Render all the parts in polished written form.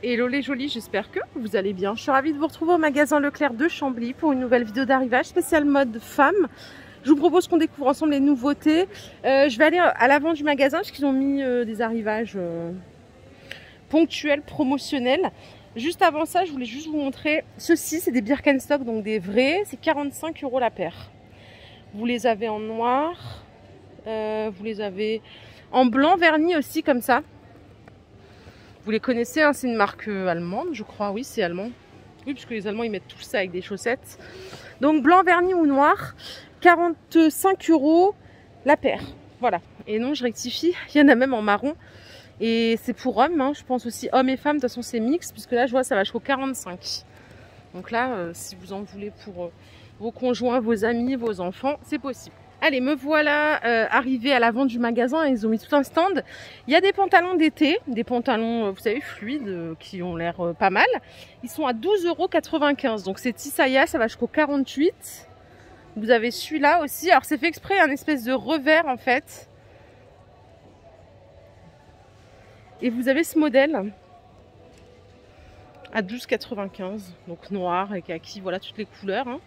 Hello les jolis, j'espère que vous allez bien. Je suis ravie de vous retrouver au magasin Leclerc de Chambly pour une nouvelle vidéo d'arrivage spéciale mode femme. Je vous propose qu'on découvre ensemble les nouveautés. Je vais aller à l'avant du magasin parce qu'ils ont mis des arrivages ponctuels, promotionnels. Juste avant ça, je voulais juste vous montrer ceci, c'est des Birkenstock, donc des vrais, c'est 45 € la paire. Vous les avez en noir, vous les avez en blanc verni aussi comme ça. Vous les connaissez, hein, c'est une marque allemande, je crois. Oui, c'est allemand. Oui, puisque les Allemands, ils mettent tout ça avec des chaussettes. Donc, blanc, verni ou noir, 45 € la paire. Voilà. Et non, je rectifie, il y en a même en marron. Et c'est pour hommes, hein, je pense aussi hommes et femmes. De toute façon, c'est mix, puisque là, je vois, ça va jusqu'au 45. Donc là, si vous en voulez pour vos conjoints, vos amis, vos enfants, c'est possible. Allez, me voilà arrivée à l'avant du magasin. Ils ont mis tout un stand. Il y a des pantalons d'été, des pantalons, vous savez, fluides, qui ont l'air pas mal. Ils sont à 12,95 €. Donc c'est Tissaya, ça va jusqu'au 48. Vous avez celui-là aussi. Alors c'est fait exprès, un espèce de revers en fait. Et vous avez ce modèle à 12,95 €. Donc noir et kaki, voilà toutes les couleurs. Hein.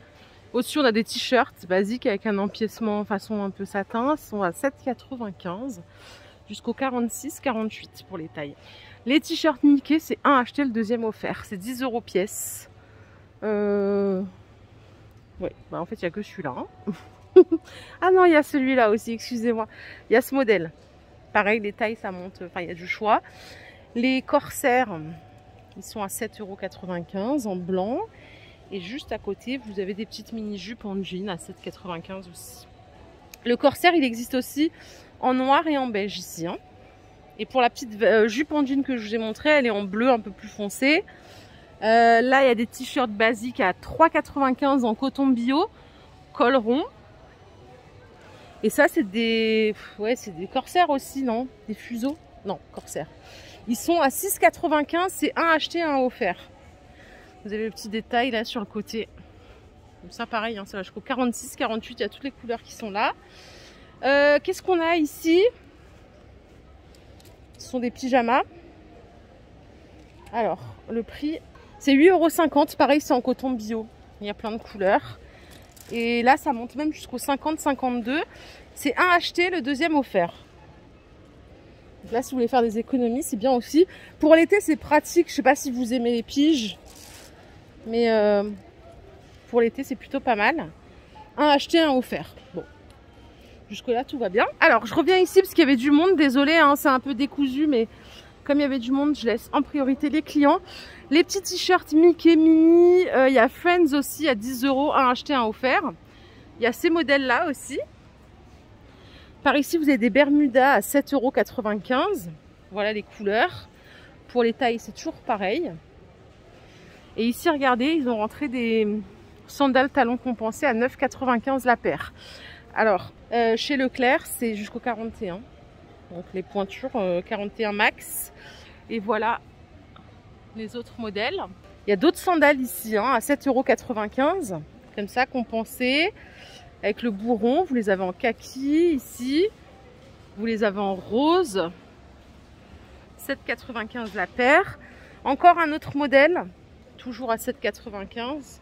Au-dessus, on a des t-shirts basiques avec un empiècement façon un peu satin. Ils sont à 7,95 € jusqu'au 46-48 pour les tailles. Les t-shirts Mickey, c'est un acheté, le deuxième offert. C'est 10 € pièce. Ouais, bah en fait, il n'y a que celui-là. Hein. Ah non, il y a celui-là aussi, excusez-moi. Il y a ce modèle. Pareil, les tailles, ça monte. Enfin, il y a du choix. Les corsaires, ils sont à 7,95 € en blanc. Et juste à côté, vous avez des petites mini-jupes en jean à 7,95 € aussi. Le corsaire, il existe aussi en noir et en beige ici. Hein. Et pour la petite jupe en jean que je vous ai montrée, elle est en bleu un peu plus foncé. Là, il y a des t-shirts basiques à 3,95 € en coton bio, col rond. Et ça, c'est des... Ouais, c'est des corsaires aussi, non? Des fuseaux? Non, corsaires. Ils sont à 6,95 €, c'est un acheté, un offert. Vous avez le petit détail là sur le côté. Comme ça, pareil, hein, ça va jusqu'au 46, 48. Il y a toutes les couleurs qui sont là. Qu'est-ce qu'on a ici? Ce sont des pyjamas. Alors, le prix, c'est 8,50 €. Pareil, c'est en coton bio. Il y a plein de couleurs. Et là, ça monte même jusqu'au 50-52. C'est un acheté, le deuxième offert. Donc là, si vous voulez faire des économies, c'est bien aussi. Pour l'été, c'est pratique. Je ne sais pas si vous aimez les piges. Mais pour l'été, c'est plutôt pas mal. Un acheté, un offert. Bon, jusque-là, tout va bien. Alors, je reviens ici parce qu'il y avait du monde. Désolée, hein, c'est un peu décousu, mais comme il y avait du monde, je laisse en priorité les clients. Les petits t-shirts Mickey, Mini. Il y a Friends aussi à 10 €, un acheté, un offert. Il y a ces modèles-là aussi. Par ici, vous avez des Bermudas à 7,95 €. Voilà les couleurs. Pour les tailles, c'est toujours pareil. Et ici, regardez, ils ont rentré des sandales talons compensés à 9,95 € la paire. Alors, chez Leclerc, c'est jusqu'au 41. Donc les pointures 41 max. Et voilà les autres modèles. Il y a d'autres sandales ici hein, à 7,95 €. Comme ça, compensées. Avec le bourron. Vous les avez en kaki ici. Vous les avez en rose. 7,95 € la paire. Encore un autre modèle. Toujours à 7,95 €.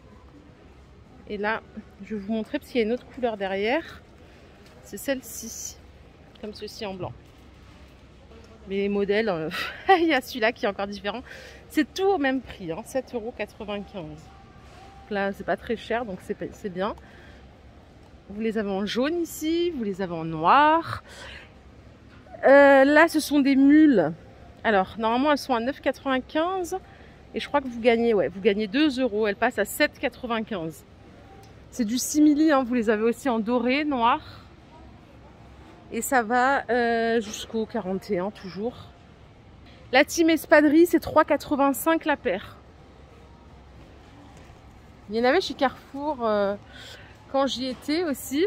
Et là, je vais vous montrer parce qu'il y a une autre couleur derrière. C'est celle-ci. Comme ceci en blanc. Mais les modèles, il y a celui-là qui est encore différent. C'est tout au même prix, hein, 7,95 €. Là, c'est pas très cher, donc c'est bien. Vous les avez en jaune ici, vous les avez en noir. Là, ce sont des mules. Alors, normalement, elles sont à 9,95 €. Et je crois que vous gagnez, ouais, vous gagnez 2 €. Elle passe à 7,95 €. C'est du simili, hein, vous les avez aussi en doré, noir. Et ça va jusqu'au 41 toujours. La team espadrille, c'est 3,85 € la paire. Il y en avait chez Carrefour quand j'y étais aussi.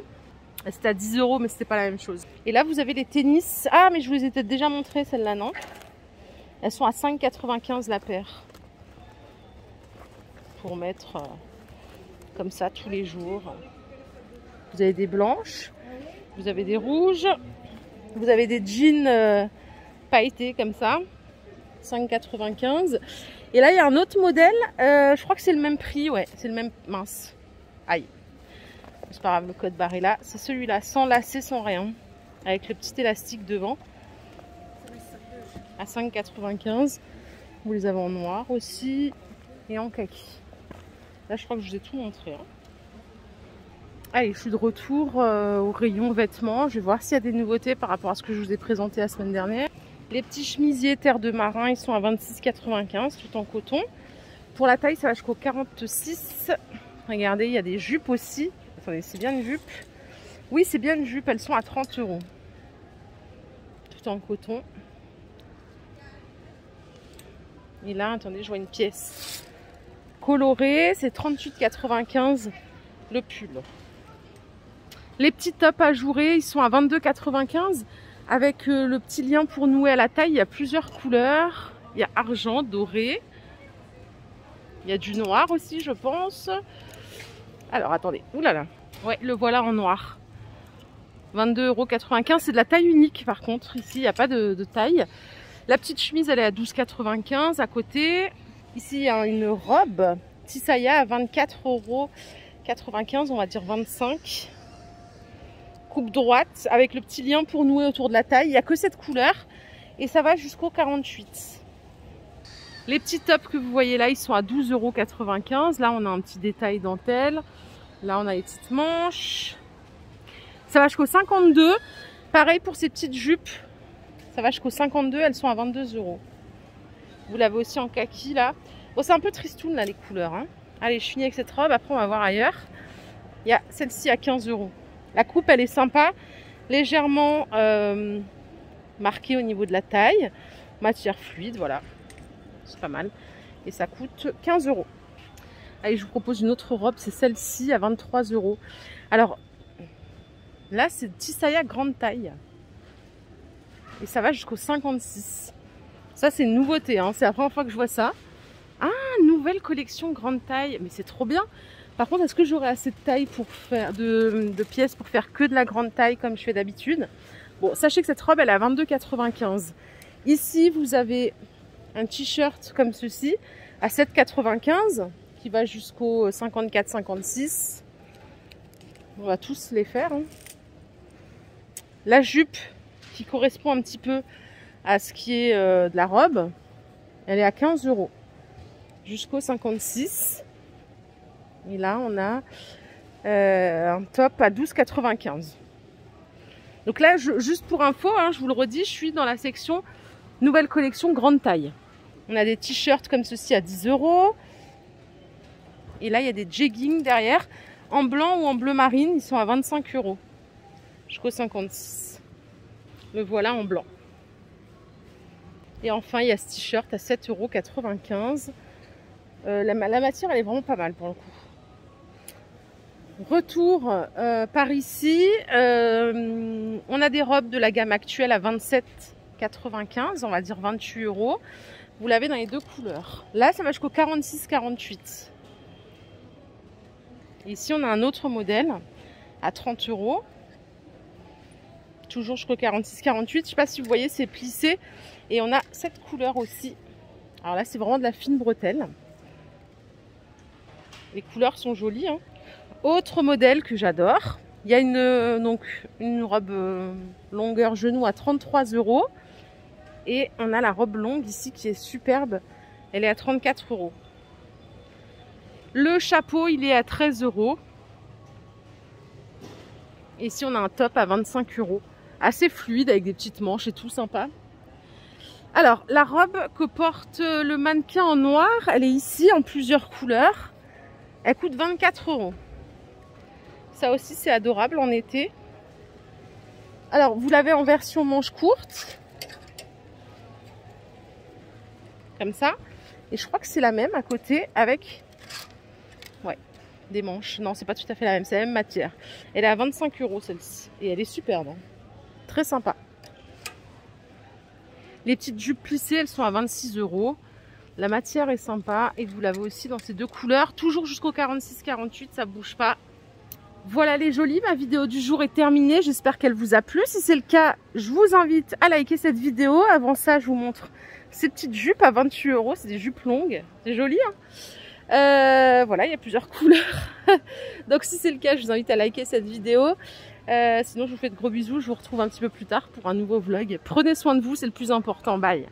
C'était à 10 €, mais c'était pas la même chose. Et là, vous avez les tennis. Ah, mais je vous les ai peut-être déjà montrées, celles-là, non? Elles sont à 5,95 € la paire. Pour mettre comme ça tous les jours. Vous avez des blanches, vous avez des rouges, vous avez des jeans pailletés comme ça. 5,95. Et là, il y a un autre modèle. Je crois que c'est le même prix. Ouais, c'est le même. Mince. Aïe. C'est pas grave, le code barre est là. C'est celui-là, sans lacet, sans rien. Avec le petit élastique devant. À 5,95. Vous les avez en noir aussi. Et en kaki. Là, je crois que je vous ai tout montré. Hein. Allez, je suis de retour au rayon vêtements. Je vais voir s'il y a des nouveautés par rapport à ce que je vous ai présenté la semaine dernière. Les petits chemisiers terre de marin, ils sont à 26,95 tout en coton. Pour la taille, ça va jusqu'au 46. Regardez, il y a des jupes aussi. Attendez, c'est bien une jupe? Oui, c'est bien une jupe. Elles sont à 30 €. Tout en coton. Et là, attendez, je vois une pièce colorée. C'est 38,95 le pull. Les petits tops ajourés, ils sont à 22,95 avec le petit lien pour nouer à la taille. Il y a plusieurs couleurs. Il y a argent, doré. Il y a du noir aussi, je pense. Alors, attendez. Oulala. Ouais, le voilà en noir. 22,95 €. C'est de la taille unique, par contre. Ici, il n'y a pas de taille. La petite chemise, elle est à 12,95 à côté. Ici, il y a une robe Tissaya à 24,95 €. On va dire 25. Coupe droite avec le petit lien pour nouer autour de la taille. Il n'y a que cette couleur et ça va jusqu'au 48. Les petits tops que vous voyez là, ils sont à 12,95 €. Là, on a un petit détail dentelle. Là, on a les petites manches. Ça va jusqu'au 52. Pareil pour ces petites jupes. Ça va jusqu'au 52. Elles sont à 22 €. Vous l'avez aussi en kaki là. Bon, c'est un peu tristoun là les couleurs. Hein. Allez, je finis avec cette robe. Après, on va voir ailleurs. Il y a celle-ci à 15 €. La coupe, elle est sympa, légèrement marquée au niveau de la taille. Matière fluide, voilà. C'est pas mal. Et ça coûte 15 €. Allez, je vous propose une autre robe, c'est celle-ci à 23 €. Alors, là, c'est Tissaya grande taille. Et ça va jusqu'au 56. Ça, c'est une nouveauté, hein. C'est la première fois que je vois ça. Ah, nouvelle collection grande taille. Mais c'est trop bien. Par contre, est-ce que j'aurai assez de taille pour faire de pièces pour faire que de la grande taille comme je fais d'habitude? Bon, sachez que cette robe, elle est à 22,95 €. Ici, vous avez un t-shirt comme ceci à 7,95 € qui va jusqu'au 54-56. On va tous les faire. Hein. La jupe qui correspond un petit peu à ce qui est de la robe, elle est à 15 € jusqu'au 56. Et là, on a un top à 12,95 €. Donc là, juste pour info, hein, je vous le redis, je suis dans la section nouvelle collection grande taille. On a des t-shirts comme ceci à 10 €. Et là, il y a des jeggings derrière, en blanc ou en bleu marine. Ils sont à 25 € jusqu'au 56. Le voilà en blanc. Et enfin, il y a ce t-shirt à 7,95 €. La matière, elle est vraiment pas mal pour le coup. Retour par ici, on a des robes de la gamme actuelle à 27,95 €, on va dire 28 €. Vous l'avez dans les deux couleurs. Là, ça va jusqu'au 46-48. Ici, on a un autre modèle à 30 €. Toujours jusqu'au 46-48. Je ne sais pas si vous voyez, c'est plissé. Et on a cette couleur aussi. Alors là, c'est vraiment de la fine bretelle. Les couleurs sont jolies, hein. Autre modèle que j'adore, il y a une robe longueur genou à 33 € et on a la robe longue ici qui est superbe, elle est à 34 €. Le chapeau, il est à 13 €. Et ici, on a un top à 25 €, assez fluide avec des petites manches et tout sympa. Alors, la robe que porte le mannequin en noir, elle est ici en plusieurs couleurs. Elle coûte 24 €. Ça aussi, c'est adorable en été. Alors, vous l'avez en version manche courte. Comme ça. Et je crois que c'est la même à côté avec... Ouais, des manches. Non, c'est pas tout à fait la même. C'est la même matière. Elle est à 25 € celle-ci. Et elle est superbe. Hein. Très sympa. Les petites jupes plissées, elles sont à 26 €. La matière est sympa. Et vous l'avez aussi dans ces deux couleurs. Toujours jusqu'au 46-48, ça bouge pas. Voilà les jolies, ma vidéo du jour est terminée, j'espère qu'elle vous a plu. Si c'est le cas, je vous invite à liker cette vidéo. Avant ça, je vous montre ces petites jupes à 28 €. C'est des jupes longues. C'est joli, hein. Voilà, il y a plusieurs couleurs. Donc si c'est le cas, je vous invite à liker cette vidéo. Sinon, je vous fais de gros bisous. Je vous retrouve un petit peu plus tard pour un nouveau vlog. Prenez soin de vous, c'est le plus important. Bye.